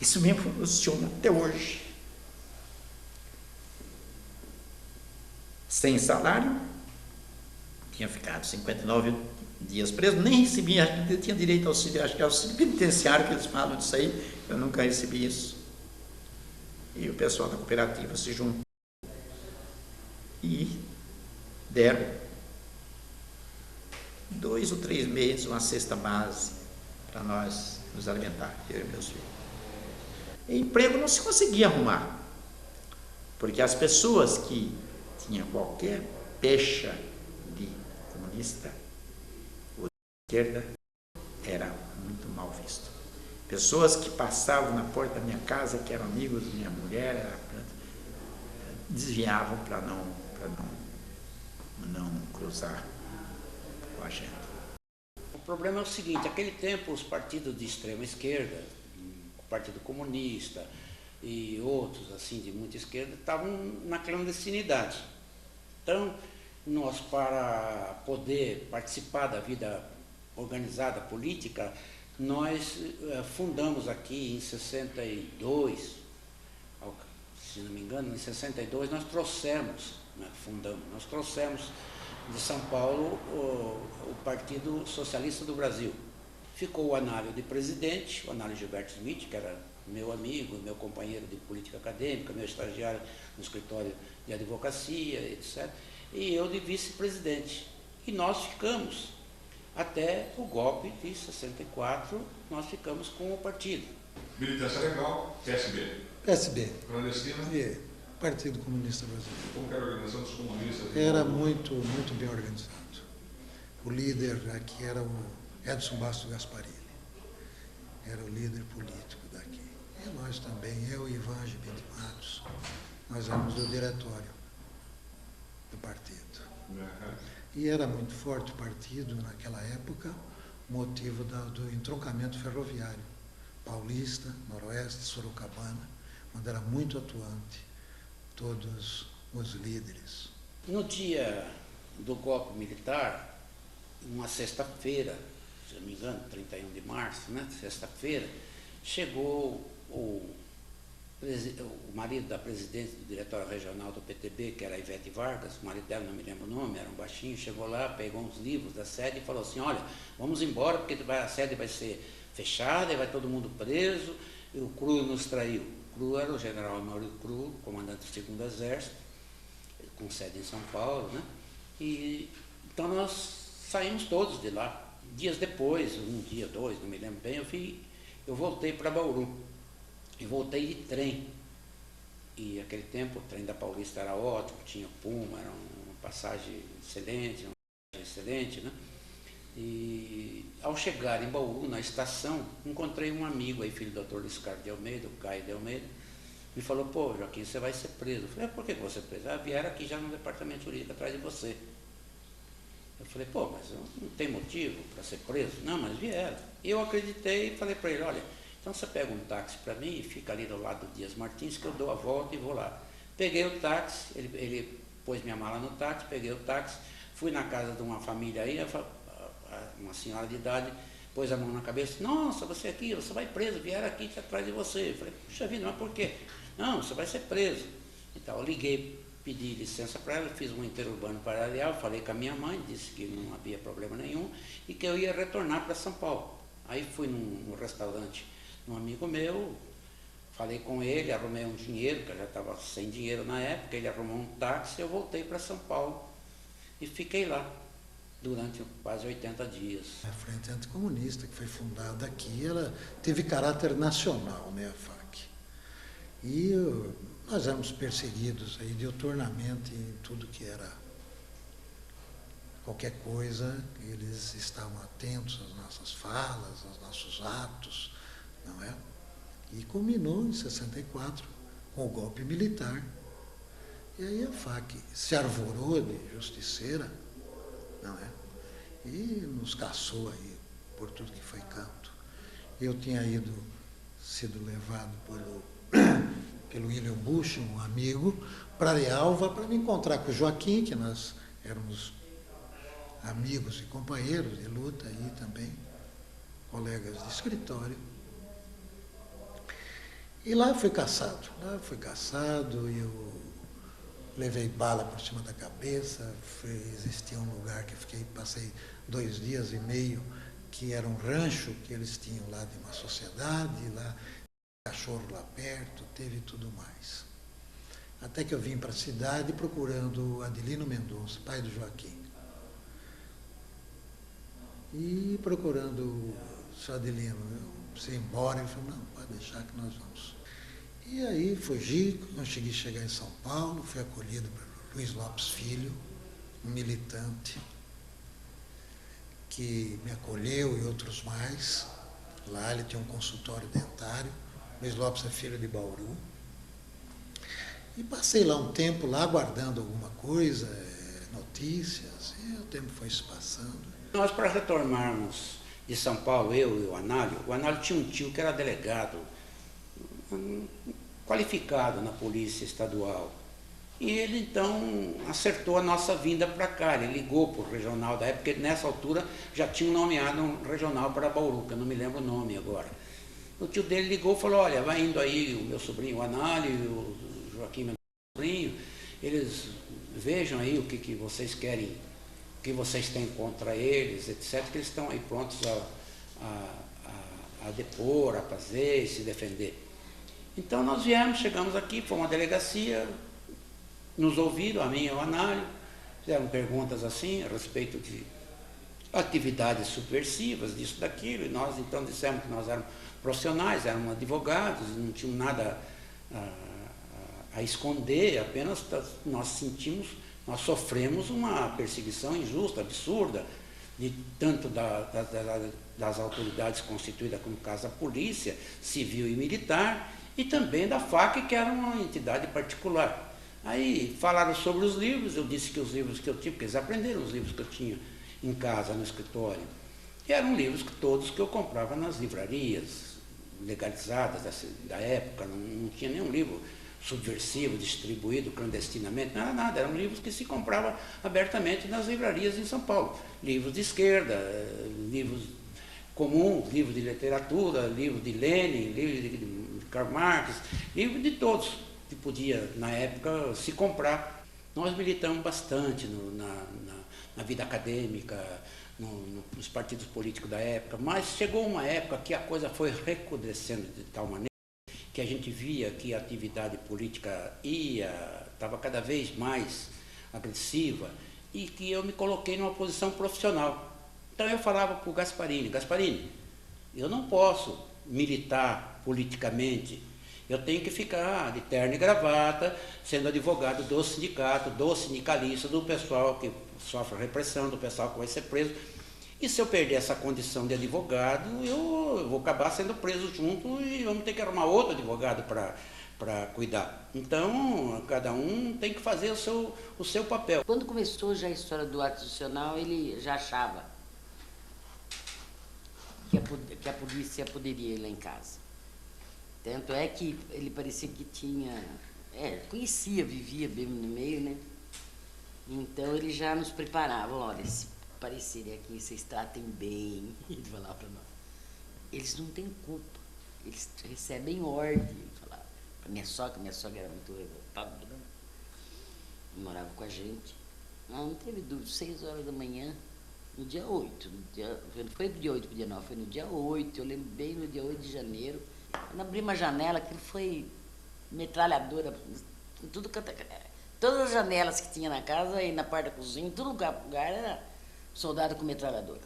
Isso mesmo funciona até hoje. Sem salário, tinha ficado 59 dias preso, nem recebia, acho que tinha direito ao auxílio, acho que é auxílio penitenciário que eles falam disso aí, eu nunca recebi isso. E o pessoal da cooperativa se juntou e deram 2 ou 3 meses uma cesta base para nós nos alimentar, eu e meus filhos. E emprego não se conseguia arrumar, porque as pessoas que tinham qualquer pecha de comunista ou de esquerda era muito mal visto. Pessoas que passavam na porta da minha casa, que eram amigos da minha mulher, desviavam para não cruzar com a gente. O problema é o seguinte, naquele tempo os partidos de extrema esquerda, o Partido Comunista e outros assim de muita esquerda, estavam na clandestinidade. Então, nós, para poder participar da vida organizada política, nós fundamos aqui em 62, se não me engano, em 62 nós trouxemos, nós trouxemos de São Paulo o Partido Socialista do Brasil. Ficou o Análio de presidente, o Análio Gilberto Smith, que era meu amigo, meu companheiro de política acadêmica, meu estagiário no escritório de advocacia, etc. E eu de vice-presidente. E nós ficamos, até o golpe de 64, nós ficamos com o partido. Militância legal, PSB. PSB. Clandestina. E Partido Comunista Brasileiro. Como que era a organização dos comunistas? Era muito bem organizado. O líder aqui era o Edson Basto Gasparini. Era o líder político daqui. E nós também, eu e Ivan Gibim de Matos, nós éramos do diretório do partido. E era muito forte o partido naquela época, motivo do entroncamento ferroviário. Paulista, Noroeste, Sorocabana, onde era muito atuante todos os líderes. No dia do golpe militar, uma sexta-feira, se não me engano, 31 de março, né? Sexta-feira, chegou o marido da presidente do diretório regional do PTB, que era a Ivete Vargas, o marido dela, não me lembro o nome, era um baixinho, chegou lá, pegou uns livros da sede e falou assim, olha, vamos embora porque a sede vai ser fechada e vai todo mundo preso, e o Cru nos traiu. O Cru era o general Mauro Cru, comandante do 2º Exército, com sede em São Paulo, né? E então nós saímos todos de lá. Dias depois, um dia, 2, não me lembro bem, eu voltei para Bauru. E voltei de trem. E naquele tempo o trem da Paulista era ótimo, tinha Puma, era uma passagem excelente, né? E ao chegar em Bauru, na estação, encontrei um amigo aí, filho do Dr. Luiz Carlos de Almeida, o Caio de Almeida, me falou, pô, Joaquim, você vai ser preso. Eu falei, por que você é preso? Ah, vieram aqui já no departamento jurídico atrás de você. Eu falei, pô, mas não tem motivo para ser preso? Não, mas vieram. E eu acreditei e falei para ele, olha, então você pega um táxi para mim e fica ali do lado do Dias Martins, que eu dou a volta e vou lá. Peguei o táxi, ele pôs minha mala no táxi, peguei o táxi, fui na casa de uma família aí, uma senhora de idade, pôs a mão na cabeça, nossa, você aqui, você vai preso, vieram aqui atrás de você. Eu falei, puxa vida, mas por quê? Não, você vai ser preso. Então eu liguei, pedi licença para ela, fiz um interurbano paralelo, falei com a minha mãe, disse que não havia problema nenhum e que eu ia retornar para São Paulo. Aí fui num restaurante, um amigo meu, falei com ele, arrumei um dinheiro, que eu já estava sem dinheiro na época, ele arrumou um táxi, eu voltei para São Paulo e fiquei lá durante quase 80 dias. A Frente Anticomunista, que foi fundada aqui, ela teve caráter nacional, né, a FAC. E nós éramos perseguidos aí diuturnamente em tudo que era qualquer coisa, eles estavam atentos às nossas falas, aos nossos atos, não é? E culminou em 64 com o golpe militar. E aí a FAC se arvorou de justiceira, não é? E nos caçou aí por tudo que foi canto. Eu tinha sido levado pelo William Bush, um amigo, para Arealva para me encontrar com o Joaquim, que nós éramos amigos e companheiros de luta aí também, colegas de escritório. E lá fui caçado. Lá fui caçado e eu levei bala por cima da cabeça. Existia um lugar que passei 2 dias e meio, que era um rancho que eles tinham lá de uma sociedade, lá, cachorro lá perto, teve tudo mais. Até que eu vim para a cidade procurando o Adelino Mendonça, pai do Joaquim. E procurando o seu Adelino, você ir embora, ele falou, não, pode deixar que nós vamos. E aí fugi, consegui chegar em São Paulo, fui acolhido pelo Luiz Lopes Filho, um militante que me acolheu e outros mais. Lá ele tinha um consultório dentário, Luiz Lopes é filho de Bauru. E passei lá um tempo lá aguardando alguma coisa, notícias, e o tempo foi se passando. Nós, para retornarmos de São Paulo, eu e o Análio tinha um tio que era delegado, qualificado na Polícia Estadual. E ele, então, acertou a nossa vinda para cá. Ele ligou para o regional da época, porque nessa altura já tinham nomeado um regional para Bauru, que eu não me lembro o nome agora. O tio dele ligou e falou, olha, vai indo aí o meu sobrinho, o Análio, e o Joaquim, meu sobrinho, eles vejam aí o que vocês querem, o que vocês têm contra eles, etc., que eles estão aí prontos a depor, a fazer e se defender. Então nós viemos, chegamos aqui, fomos à delegacia, nos ouviram, a mim e ao Análio, fizeram perguntas assim a respeito de atividades subversivas, disso, daquilo, e nós então dissemos que nós éramos profissionais, éramos advogados, não tínhamos nada a esconder, apenas nós sofremos uma perseguição injusta, absurda, tanto das autoridades constituídas, como no caso da polícia, civil e militar, e também da FAC, que era uma entidade particular. Aí falaram sobre os livros, eu disse que os livros que eu tinha, porque eles aprenderam os livros que eu tinha em casa, no escritório, e eram livros que todos que eu comprava nas livrarias legalizadas da época, não tinha nenhum livro subversivo, distribuído clandestinamente, não era nada, eram livros que se compravam abertamente nas livrarias em São Paulo. Livros de esquerda, livros comuns, livros de literatura, livros de Lenin, livros de Karl Marx, livros de todos que podia, na época, se comprar. Nós militamos bastante na vida acadêmica, nos partidos políticos da época, mas chegou uma época que a coisa foi recrudescendo de tal maneira que a gente via que a atividade política estava cada vez mais agressiva e que eu me coloquei numa posição profissional. Então eu falava para o Gasparini, eu não posso militar politicamente, eu tenho que ficar de terno e gravata, sendo advogado do sindicato, do sindicalista, do pessoal que sofre repressão, do pessoal que vai ser preso. E se eu perder essa condição de advogado, eu vou acabar sendo preso junto e vamos ter que arrumar outro advogado para cuidar. Então, cada um tem que fazer o seu papel. Quando começou já a história do ato institucional, ele já achava que a polícia poderia ir lá em casa. Tanto é que ele parecia que tinha... conhecia, vivia bem no meio, né? Então ele já nos preparava, olha, se aparecerem aqui, vocês tratem bem, ele falava para nós. Eles não têm culpa, eles recebem ordem, ele falava. Para minha sogra era muito revoltada, né? Morava com a gente. Não teve dúvida, 6 horas da manhã, no dia 8, não foi do dia 8 para o dia 9, foi no dia 8, eu lembro bem, no dia 8 de janeiro. Quando abri uma janela, aquilo foi metralhadora, tudo todas as janelas que tinha na casa e na parte da cozinha, todo lugar era soldado com metralhadora.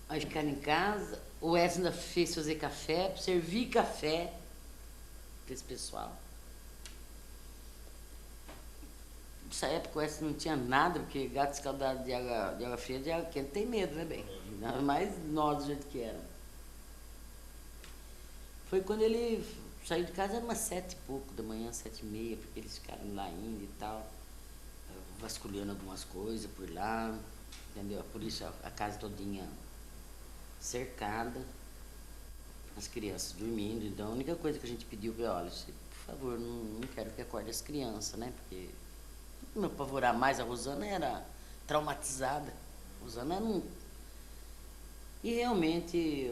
Aí ficaram em casa, o Wesley ainda fez fazer café, servir café para esse pessoal. Nessa época o Wesley não tinha nada, porque gato escaldado de água fria, de água quente, tem medo, né, bem? Ainda mais nós do jeito que era. Foi quando ele saiu de casa, era umas 7 e pouco da manhã, 7h30, porque eles ficaram lá ainda e tal, vasculhando algumas coisas por lá, entendeu? A polícia, a casa todinha cercada, as crianças dormindo. Então a única coisa que a gente pediu foi, olha, por favor, não quero que acorde as crianças, né? Porque não me apavorar mais, a Rosana era traumatizada. A Rosana E realmente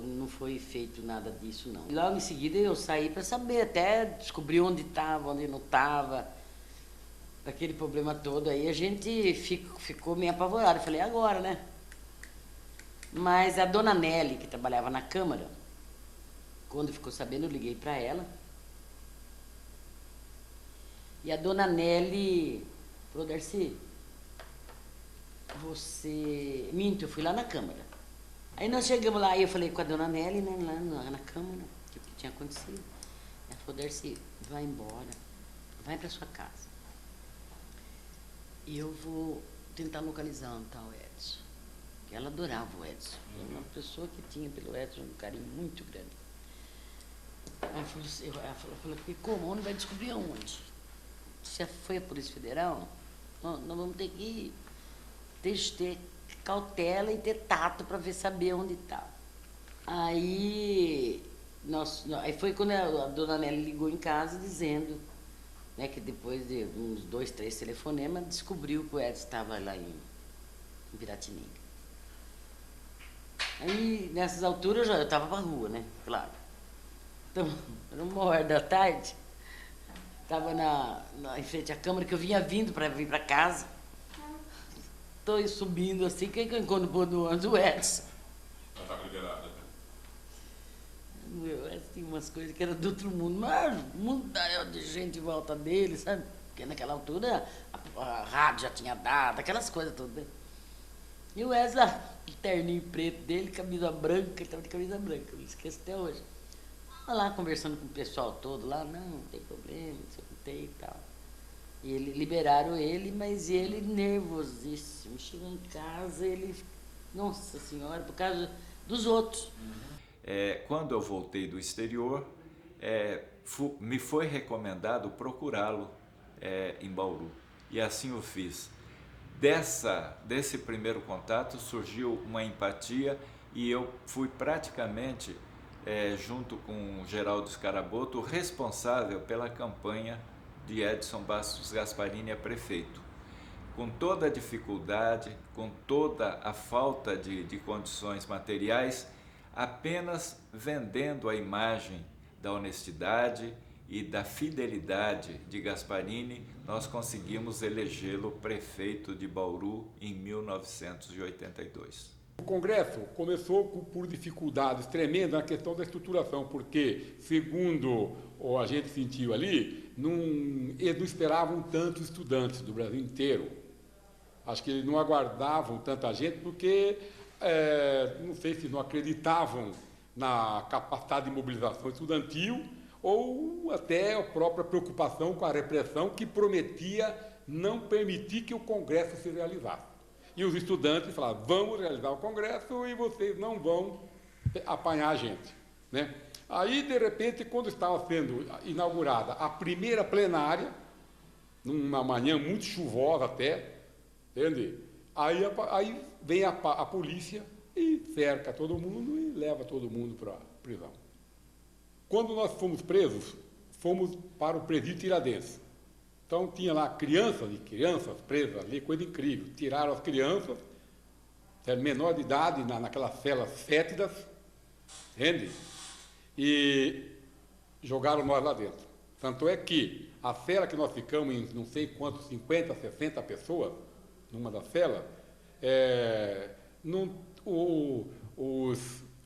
não foi feito nada disso, não. Logo em seguida eu saí para saber, até descobrir onde estava, onde não estava, aquele problema todo. Aí a gente ficou meio apavorado. Eu falei, agora, né? Mas a dona Nelly, que trabalhava na Câmara, quando ficou sabendo, eu liguei para ela. E a dona Nelly falou, Darcy, você... Minto, eu fui lá na Câmara. Aí nós chegamos lá e eu falei com a dona Nelly, né, lá na Câmara, o que tinha acontecido. Ela falou, Darcy, vai embora, vai para sua casa. E eu vou tentar localizar um tal Edson. Que ela adorava o Edson. Era uma pessoa que tinha pelo Edson um carinho muito grande. Ela falou, e como? Onde vai descobrir aonde? Se foi a Polícia Federal, nós vamos ter que ter cautela e ter tato para saber onde está. Aí foi quando a dona Nelly ligou em casa dizendo, né, que depois de uns 2, 3 telefonemas, descobriu que o Edson estava lá em Piratininga. Aí, nessas alturas, eu estava para a rua, né, claro. Então, era 1h da tarde, estava em frente à Câmara, que eu vinha vindo para vir para casa. Estou subindo assim, quem que eu encontro por do ônibus? O Edson. Ela estava liberada, né? O Edson tinha umas coisas que eram do outro mundo, mas o mundo de gente em volta dele, sabe? Porque naquela altura a rádio já tinha dado, aquelas coisas todas. Né? E o Edson lá, o terninho preto dele, camisa branca, ele estava de camisa branca, eu não esqueço até hoje. Estava lá conversando com o pessoal todo lá, não tem problema, não sei o que tem e tal. E liberaram ele, mas ele nervosíssimo. Chegou em casa, ele... Nossa Senhora, por causa dos outros. Quando eu voltei do exterior, me foi recomendado procurá-lo em Bauru. E assim eu fiz. Desse primeiro contato surgiu uma empatia e eu fui praticamente, junto com o Geraldo Scaraboto, responsável pela campanha de Edson Bastos Gasparini a prefeito. Com toda a dificuldade, com toda a falta de condições materiais, apenas vendendo a imagem da honestidade e da fidelidade de Gasparini, nós conseguimos elegê-lo prefeito de Bauru em 1982. O Congresso começou por dificuldades tremendas na questão da estruturação, porque, segundo a gente sentiu ali, eles não esperavam tantos estudantes do Brasil inteiro. Acho que eles não aguardavam tanta gente porque, não sei se não acreditavam na capacidade de mobilização estudantil ou até a própria preocupação com a repressão que prometia não permitir que o Congresso se realizasse. E os estudantes falaram, vamos realizar o Congresso e vocês não vão apanhar a gente. Né? Aí, de repente, quando estava sendo inaugurada a primeira plenária, numa manhã muito chuvosa até, entende? Aí vem a polícia e cerca todo mundo e leva todo mundo para a prisão. Quando nós fomos presos, fomos para o presídio Tiradentes. Então, tinha lá crianças presas ali, coisa incrível. Tiraram as crianças, menor de idade, naquelas celas fétidas, entende? E jogaram nós lá dentro. Tanto é que a cela que nós ficamos em não sei quantos, 50, 60 pessoas, numa das celas,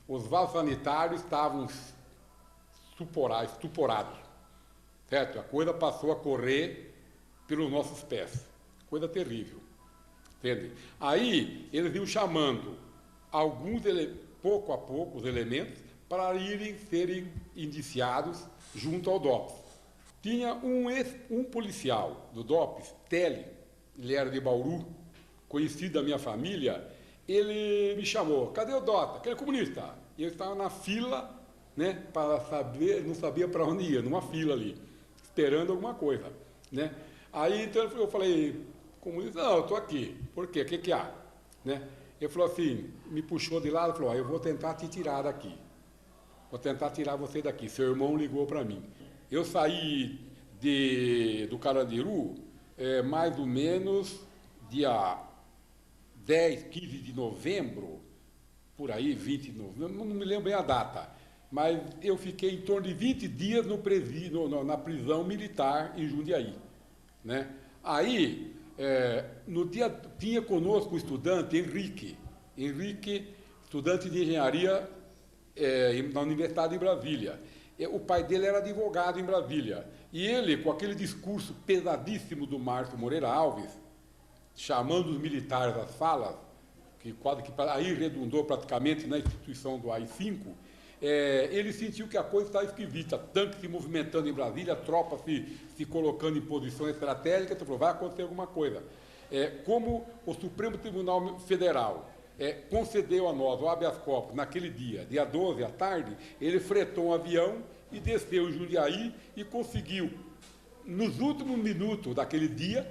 os vasos sanitários estavam estuporados, certo? A coisa passou a correr pelos nossos pés, coisa terrível, entende? Aí eles iam chamando pouco a pouco os elementos para serem indiciados junto ao DOPS. Tinha um policial do DOPS, Tele, ele era de Bauru, conhecido da minha família, ele me chamou, cadê o Dota? Aquele comunista. E eu estava na fila, né, para saber, não sabia para onde ia, numa fila ali, esperando alguma coisa, né? Aí então eu falei, comunista, não, eu estou aqui. Por quê? O que há? Né? Ele falou assim, me puxou de lado e falou, eu vou tentar te tirar daqui. Vou tentar tirar você daqui. Seu irmão ligou para mim. Eu saí do Carandiru mais ou menos dia 10, 15 de novembro por aí, 20, não me lembro bem a data, mas eu fiquei em torno de 20 dias na prisão militar em Jundiaí, né? Aí, no dia, tinha conosco o estudante Henrique, estudante de engenharia na Universidade de Brasília. O pai dele era advogado em Brasília. E ele, com aquele discurso pesadíssimo do Márcio Moreira Alves, chamando os militares às falas, que aí redundou praticamente na instituição do AI-5, ele sentiu que a coisa estava esquisita, tanque se movimentando em Brasília, tropa se colocando em posições estratégicas, então falou, vai acontecer alguma coisa. Como o Supremo Tribunal Federal concedeu a nós o habeas corpus naquele dia 12 à tarde, ele fretou um avião e desceu em Jundiaí e conseguiu, nos últimos minutos daquele dia,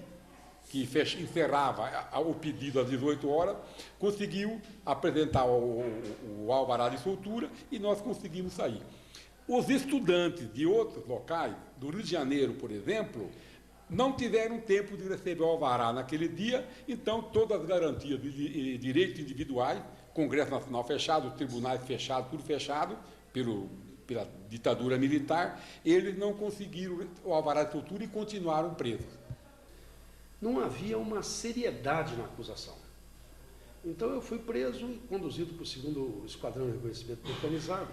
que encerrava o pedido às 18 horas, conseguiu apresentar o alvará de soltura e nós conseguimos sair. Os estudantes de outros locais, do Rio de Janeiro, por exemplo, não tiveram tempo de receber o alvará naquele dia, então todas as garantias de direitos individuais, Congresso Nacional fechado, tribunais fechados, tudo fechado pela ditadura militar, eles não conseguiram o alvará de soltura e continuaram presos. Não havia uma seriedade na acusação. Então eu fui preso e conduzido para o 2º Esquadrão de Reconhecimento Mecanizado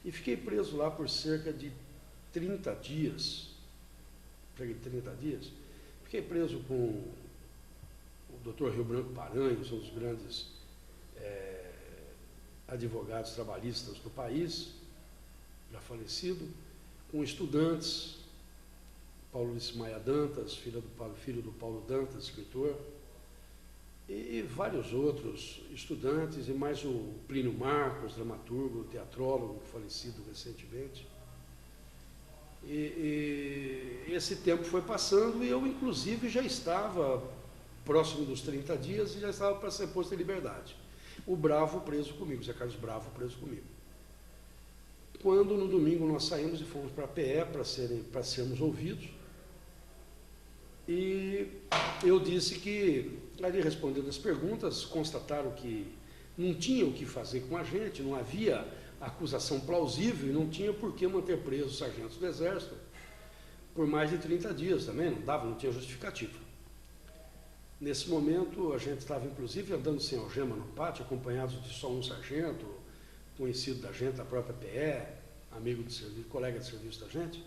e fiquei preso lá por cerca de 30 dias. Fiquei preso com o Dr. Rio Branco Paranhos, um dos grandes advogados trabalhistas do país, já falecido, com estudantes, Paulo Luiz Maia Dantas, filho do Paulo Dantas, escritor, e vários outros estudantes, e mais o Plínio Marcos, dramaturgo, teatrólogo, falecido recentemente. E esse tempo foi passando e eu, inclusive, já estava próximo dos 30 dias e já estava para ser posto em liberdade. O Bravo preso comigo, Zé Carlos Bravo preso comigo. Quando no domingo nós saímos e fomos para a PE para sermos ouvidos, e eu disse que, ali respondendo as perguntas, constataram que não tinha o que fazer com a gente, não havia acusação plausível e não tinha por que manter presos sargentos do Exército por mais de 30 dias também, não tinha justificativa. Nesse momento, a gente estava, inclusive, andando sem algema no pátio, acompanhados de só um sargento, conhecido da gente, da própria PE, amigo de serviço, colega de serviço da gente,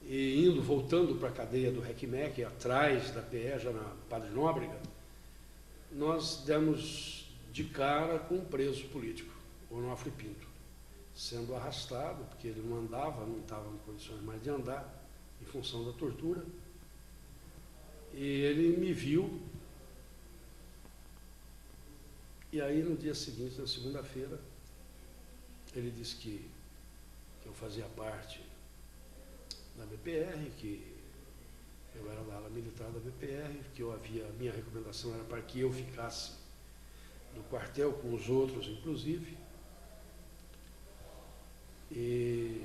e voltando para a cadeia do RECMEC, atrás da PE, já na Padre Nóbrega, nós demos de cara com um preso político, o Onofre Pinto, sendo arrastado, porque ele não andava, não estava em condições mais de andar, em função da tortura, e ele me viu, e aí no dia seguinte, na segunda-feira, ele disse que eu fazia parte da BPR, que eu era da ala militar da BPR, que a minha recomendação era para que eu ficasse no quartel com os outros, inclusive, e